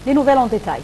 Les nouvelles en détail.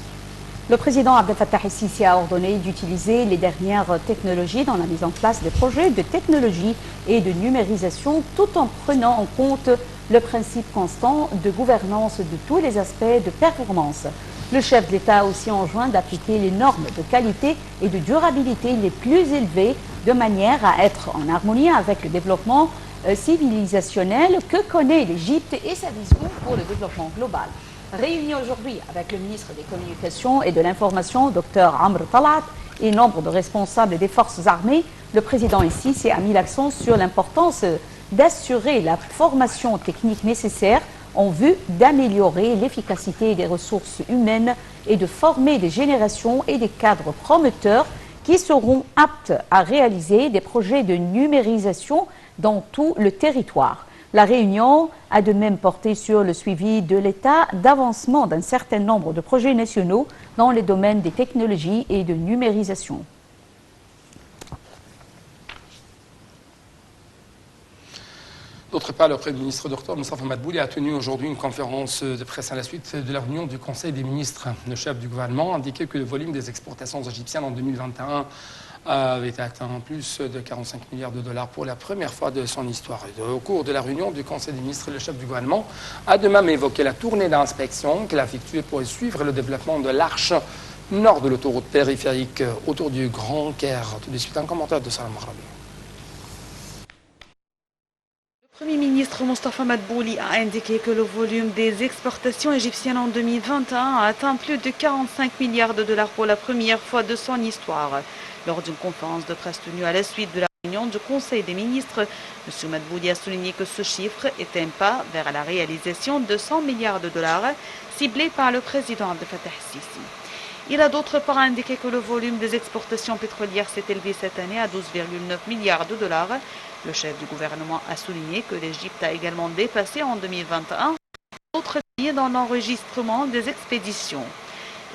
Le président Abdel Fattah el-Sisi a ordonné d'utiliser les dernières technologies dans la mise en place des projets de technologie et de numérisation tout en prenant en compte le principe constant de gouvernance de tous les aspects de performance. Le chef de l'État a aussi enjoint d'appliquer les normes de qualité et de durabilité les plus élevées de manière à être en harmonie avec le développement civilisationnel que connaît l'Égypte et sa vision pour le développement global. Réuni aujourd'hui avec le ministre des Communications et de l'Information, Dr Amr Talat, et nombre de responsables des forces armées, le président el-Sisi a mis l'accent sur l'importance d'assurer la formation technique nécessaire en vue d'améliorer l'efficacité des ressources humaines et de former des générations et des cadres promoteurs qui seront aptes à réaliser des projets de numérisation dans tout le territoire. La réunion a de même porté sur le suivi de l'état d'avancement d'un certain nombre de projets nationaux dans les domaines des technologies et de numérisation. D'autre part, le Premier ministre Dr Moustapha Madbouli a tenu aujourd'hui une conférence de presse à la suite de la réunion du Conseil des ministres. Le chef du gouvernement a indiqué que le volume des exportations égyptiennes en 2021 avait atteint plus de 45 milliards de dollars pour la première fois de son histoire. Et au cours de la réunion du Conseil des ministres, le chef du gouvernement a de même évoqué la tournée d'inspection qu'il a effectuée pour suivre le développement de l'arche nord de l'autoroute périphérique autour du Grand Caire. Tout de suite, un commentaire de Salam Arabi. Le Premier ministre Moustapha Madbouli a indiqué que le volume des exportations égyptiennes en 2021 a atteint plus de 45 milliards de dollars pour la première fois de son histoire. Lors d'une conférence de presse tenue à la suite de la réunion du Conseil des ministres, M. Madbouli a souligné que ce chiffre est un pas vers la réalisation de 100 milliards de dollars ciblés par le président Abdel Fattah el-Sisi. Il a d'autre part indiqué que le volume des exportations pétrolières s'est élevé cette année à 12,9 milliards de dollars. Le chef du gouvernement a souligné que l'Égypte a également dépassé en 2021 d'autres pays dans l'enregistrement des expéditions.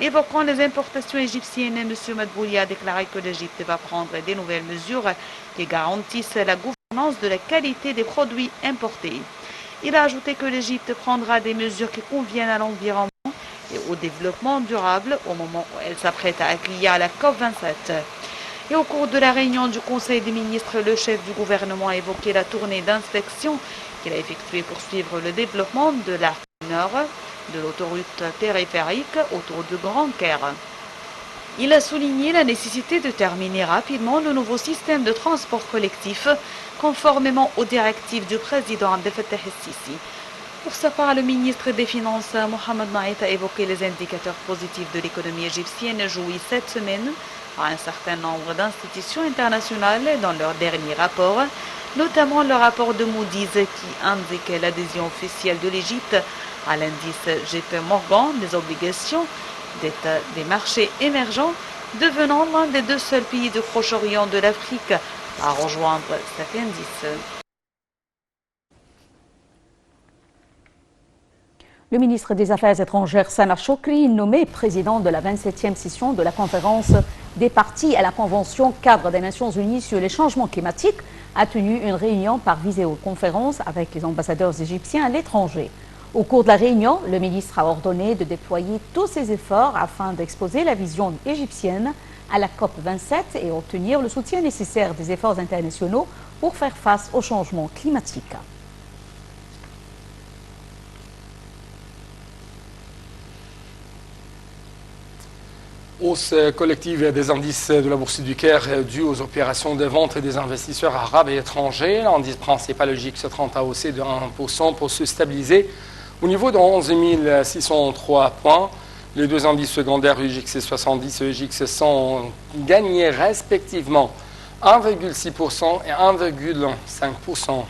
Évoquant les importations égyptiennes, M. Madbouli a déclaré que l'Égypte va prendre des nouvelles mesures qui garantissent la gouvernance de la qualité des produits importés. Il a ajouté que l'Égypte prendra des mesures qui conviennent à l'environnement et au développement durable au moment où elle s'apprête à accueillir la COP27. Et au cours de la réunion du Conseil des ministres, le chef du gouvernement a évoqué la tournée d'inspection qu'il a effectuée pour suivre le développement de l'arc nord de l'autoroute périphérique autour du Grand Caire. Il a souligné la nécessité de terminer rapidement le nouveau système de transport collectif conformément aux directives du président Abdel Fattah el-Sisi. Pour sa part, le ministre des Finances, Mohamed Naït, a évoqué les indicateurs positifs de l'économie égyptienne jouis cette semaine par un certain nombre d'institutions internationales dans leur dernier rapport, notamment le rapport de Moody's qui indique l'adhésion officielle de l'Égypte à l'indice JP Morgan des obligations dette des marchés émergents, devenant l'un des deux seuls pays du Proche-Orient de l'Afrique à rejoindre cet indice. Le ministre des Affaires étrangères, Samar Chokri, nommé président de la 27e session de la conférence des parties à la Convention cadre des Nations Unies sur les changements climatiques, a tenu une réunion par visioconférence avec les ambassadeurs égyptiens à l'étranger. Au cours de la réunion, le ministre a ordonné de déployer tous ses efforts afin d'exposer la vision égyptienne à la COP27 et obtenir le soutien nécessaire des efforts internationaux pour faire face au changement climatique. Hausse collective des indices de la Bourse du Caire due aux opérations de vente des investisseurs arabes et étrangers. L'indice principal, le JX 30, a haussé de 1% pour se stabiliser au niveau de 11 603 points. Les deux indices secondaires, le JX 70 et le JX 100, ont gagné respectivement 1,6% et 1,5%.